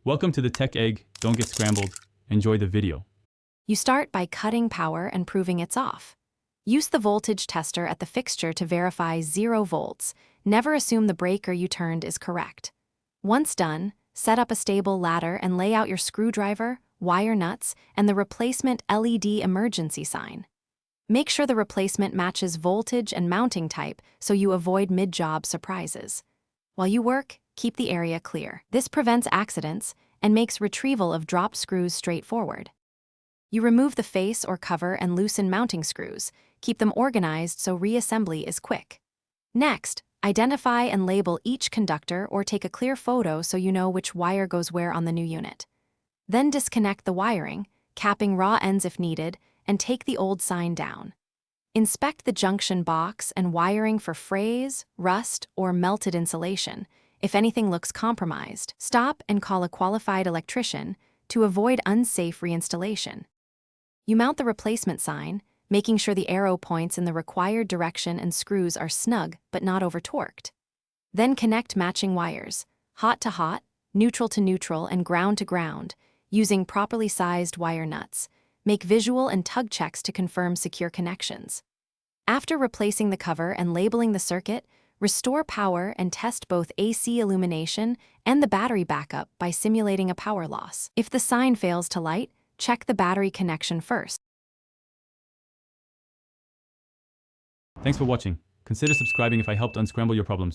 Welcome to the Tech Egg. Don't get scrambled. Enjoy the video. You start by cutting power and proving it's off. Use the voltage tester at the fixture to verify 0 volts. Never assume the breaker you turned is correct. Once done, set up a stable ladder and lay out your screwdriver, wire nuts, and the replacement LED emergency sign. Make sure the replacement matches voltage and mounting type so you avoid mid-job surprises. While you work, keep the area clear. This prevents accidents and makes retrieval of dropped screws straightforward. You remove the face or cover and loosen mounting screws. Keep them organized so reassembly is quick. Next, identify and label each conductor or take a clear photo so you know which wire goes where on the new unit. Then disconnect the wiring, capping raw ends if needed, and take the old sign down. Inspect the junction box and wiring for frays, rust, or melted insulation. If anything looks compromised, stop and call a qualified electrician to avoid unsafe reinstallation. You mount the replacement sign, making sure the arrow points in the required direction and screws are snug but not over-torqued. Then connect matching wires, hot to hot, neutral to neutral, and ground to ground, using properly sized wire nuts. Make visual and tug checks to confirm secure connections. After replacing the cover and labeling the circuit, restore power and test both AC illumination and the battery backup by simulating a power loss. If the sign fails to light, check the battery connection first. Thanks for watching. Consider subscribing if I helped unscramble your problems.